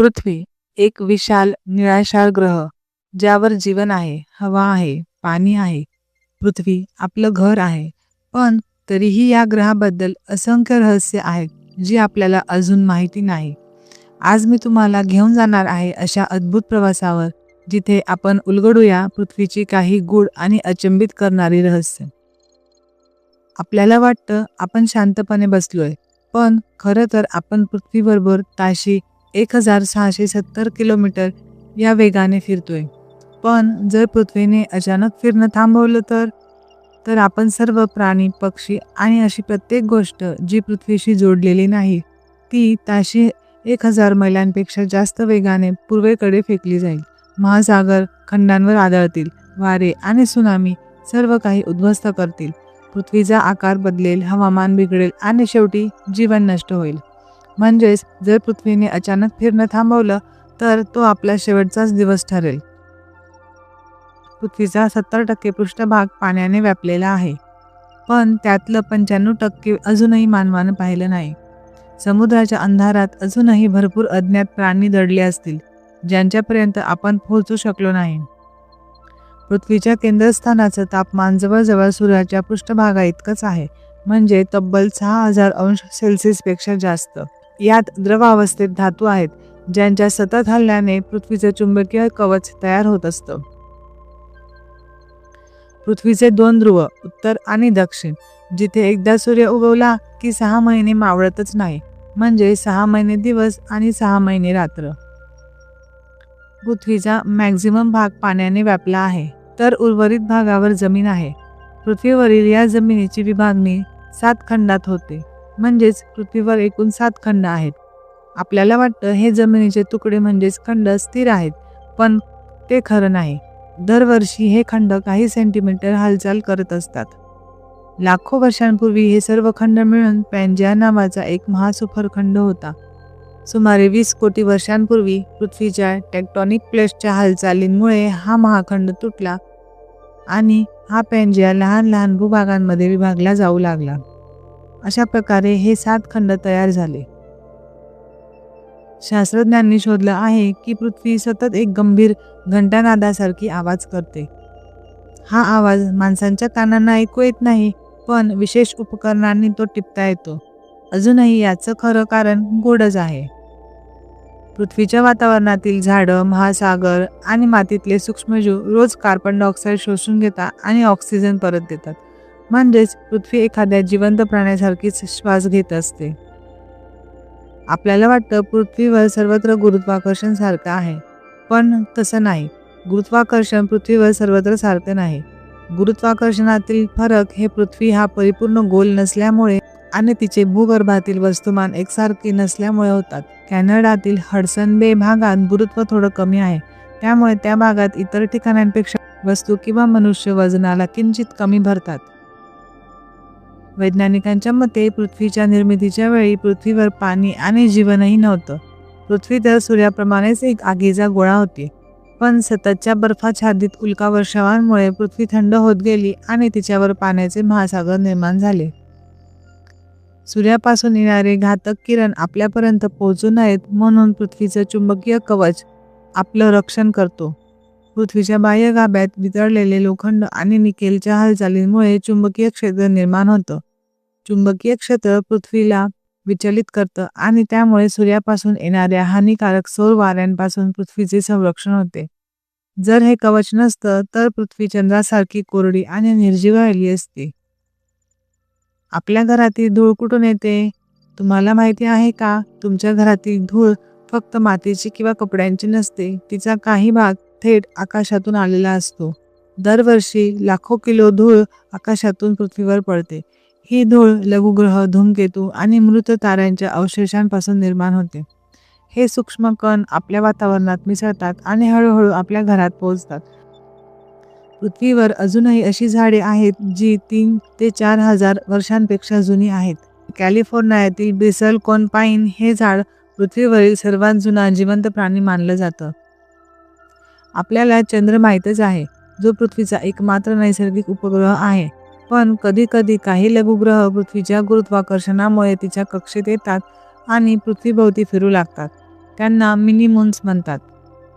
पृथ्वी एक विशाल निळाशार ग्रह ज्यावर जीवन आहे, हवा आहे, पाणी आहे. पृथ्वी आपलं घर आहे, पण तरीही या ग्रहाबद्दल असंख्य रहस्य आहेत जी आपल्याला अजून माहिती नाही. आज मी तुम्हाला घेऊन जाणार आहे अशा अद्भुत प्रवासावर जिथे आपण उलगडूया पृथ्वीची काही गूढ आणि अचंबित करणारी रहस्य. आपल्याला वाटतं आपण शांतपणे बसलोय, पण खरं तर आपण पृथ्वीबरोबर ताशी 1670 किलोमीटर या वेगाने फिरतोय. पण जर पृथ्वीने अचानक फिरणं थांबवलं तर आपण सर्व प्राणी, पक्षी आणि अशी प्रत्येक गोष्ट जी पृथ्वीशी जोडलेली नाही ती ताशी 1000 मैलांपेक्षा जास्त वेगाने पूर्वेकडे फेकली जाईल. महासागर खंडांवर आदळतील, वारे आणि सुनामी सर्व काही उद्ध्वस्त करतील. पृथ्वीचा आकार बदलेल, हवामान बिघडेल आणि शेवटी जीवन नष्ट होईल. म्हणजेच जर पृथ्वीने अचानक फिरणं थांबवलं तर तो आपला शेवटचाच दिवस ठरेल. पृथ्वीचा 70% पृष्ठभाग पाण्याने व्यापलेला आहे, पण त्यातलं 95% अजूनही मानवानं पाहिलं नाही. समुद्राच्या अंधारात अजूनही भरपूर अज्ञात प्राणी दडले असतील, ज्यांच्यापर्यंत आपण पोहोचू शकलो नाही. पृथ्वीच्या केंद्रस्थानाचं तापमान जवळजवळ सूर्याच्या पृष्ठभागा इतकंच आहे, म्हणजे तब्बल 6000 अंश सेल्सिअसपेक्षा जास्त. यात द्रव अवस्थेत धातू आहेत, ज्यांच्या सतत हलण्याने पृथ्वीचं चुंबकीय कवच तयार होत असतं. पृथ्वीचे 2 ध्रुव, उत्तर आणि दक्षिण, जिथे एकदा सूर्य उगवला की 6 महिने मावळतच नाही, म्हणजे 6 महिने दिवस आणि 6 महिने रात्र. पृथ्वीचा मॅक्झिमम भाग पाण्याने व्यापला आहे, तर उर्वरित भागावर जमीन आहे. पृथ्वीवरील या जमिनीची विभागणी 7 खंडात होते, म्हणजेच पृथ्वीवर एकूण 7 खंड आहेत. आपल्याला वाटतं हे जमिनीचे तुकडे म्हणजेच खंड स्थिर आहेत, पण ते खरं नाही. दरवर्षी हे खंड काही सेंटीमीटर हालचाल करत असतात. लाखो वर्षांपूर्वी हे सर्व खंड मिळून पॅन्जिया नावाचा एक महासुपरखंड होता. सुमारे 20 कोटी वर्षांपूर्वी पृथ्वीच्या टेक्टोनिक प्लेट्सच्या हालचालींमुळे हा महाखंड तुटला आणि हा पॅन्जिया लहान लहान भूभागांमध्ये विभागला जाऊ लागला. अशा प्रकारे हे 7 खंड तयार झाले. शास्त्रज्ञांनी शोधलं आहे की पृथ्वी सतत एक गंभीर घंटानादासारखी आवाज करते. हा आवाज माणसांच्या कानांना ऐकू येत नाही, पण विशेष उपकरणांनी तो टिपता येतो. अजूनही याचं खरं कारण गूढच आहे. पृथ्वीच्या वातावरणातील झाडं, महासागर आणि मातीतले सूक्ष्मजीव रोज कार्बन डायऑक्साईड शोषून घेतात आणि ऑक्सिजन परत देतात. म्हणजेच पृथ्वी एखाद्या जिवंत प्राण्यासारखीच श्वास घेत असते. आपल्याला वाटतं पृथ्वीवर सर्वत्र गुरुत्वाकर्षण सारखं आहे, पण तसं नाही. गुरुत्वाकर्षण पृथ्वीवर सर्वत्र सारखं नाही. गुरुत्वाकर्षणातील फरक हे पृथ्वी हा परिपूर्ण गोल नसल्यामुळे आणि तिचे भूगर्भातील वस्तुमान एकसारखे नसल्यामुळे होतात. कॅनडातील हडसन बे भागात गुरुत्व थोडं कमी आहे, त्यामुळे त्या भागात इतर ठिकाणांपेक्षा वस्तू किंवा मनुष्य वजनाला किंचित कमी भरतात. वैज्ञानिकांच्या मते पृथ्वीच्या निर्मितीच्या वेळी पृथ्वीवर पाणी आणि जीवनही नव्हतं. पृथ्वी तर सूर्याप्रमाणेच एक आगीचा गोळा होती, पण सततच्या बर्फाच्छादित उल्कावर्षावांमुळे पृथ्वी थंड होत गेली आणि तिच्यावर पाण्याचे महासागर निर्माण झाले. सूर्यापासून येणारे घातक किरण आपल्यापर्यंत पोहोचू नयेत म्हणून पृथ्वीचं चुंबकीय कवच आपलं रक्षण करतो. पृथ्वीच्या बाह्य गाभ्यात वितळलेले लोखंड आणि निकेलच्या हालचालींमुळे चुंबकीय क्षेत्र निर्माण होतं. चुंबकीय क्षेत्र पृथ्वीला विचलित करतं आणि त्यामुळे सूर्यापासून येणाऱ्या हानिकारक सौर वाऱ्यांपासून पृथ्वीचे संरक्षण होते. जर हे कवच नसतं तर पृथ्वी चंद्रासारखी कोरडी आणि निर्जीव राहिली असती. आपल्या घरातील धूळ कुठून येते? तुम्हाला माहिती आहे का? तुमच्या घरातील धूळ फक्त मातीची किंवा कपड्यांची नसते, तिचा काही भाग थेट आकाशातून आलेला असतो. दरवर्षी लाखो किलो धूळ आकाशातून पृथ्वीवर पडते. ही धूळ लघुग्रह, धूमकेतू आणि मृत ताऱ्यांच्या अवशेषांपासून निर्माण होते. हे सूक्ष्म कण आपल्या वातावरणात मिसळतात आणि हळूहळू आपल्या घरात पोहोचतात. पृथ्वीवर अजूनही अशी झाडे आहेत जी 3 ते 4000 वर्षांपेक्षा जुनी आहेत. कॅलिफोर्नियातील ब्रिसलकोन पाईन हे झाड पृथ्वीवरील सर्वात जुना जिवंत प्राणी मानलं जातं. आपल्याला चंद्र माहीतच आहे, जो पृथ्वीचा एकमात्र नैसर्गिक उपग्रह आहे. पण कधीकधी काही लघुग्रह पृथ्वीच्या गुरुत्वाकर्षणामुळे तिच्या कक्षेत येतात आणि पृथ्वीभोवती फिरू लागतात. त्यांना मिनी मून्स म्हणतात.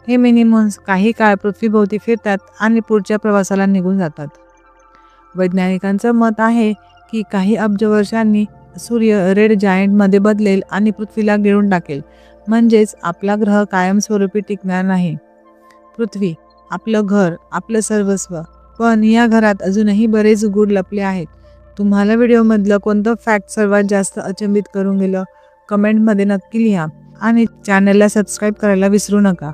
हे मिनी मून्स काही काळ पृथ्वीभोवती फिरतात आणि पुढच्या प्रवासाला निघून जातात. वैज्ञानिकांचं मत आहे की काही अब्ज वर्षांनी सूर्य रेड जायंटमध्ये बदलेल आणि पृथ्वीला गिळून टाकेल. म्हणजेच आपला ग्रह कायमस्वरूपी टिकणार नाही. पृथ्वी आपलं घर, आपलं सर्वस्व. पण या घरात अजूनही बरेच गूढ लपले आहेत. तुम्हाला व्हिडिओमधलं कोणतं फॅक्ट सर्वात जास्त अचंबित करून गेलं? कमेंटमध्ये नक्की लिहा आणि चॅनलला सबस्क्राईब करायला विसरू नका.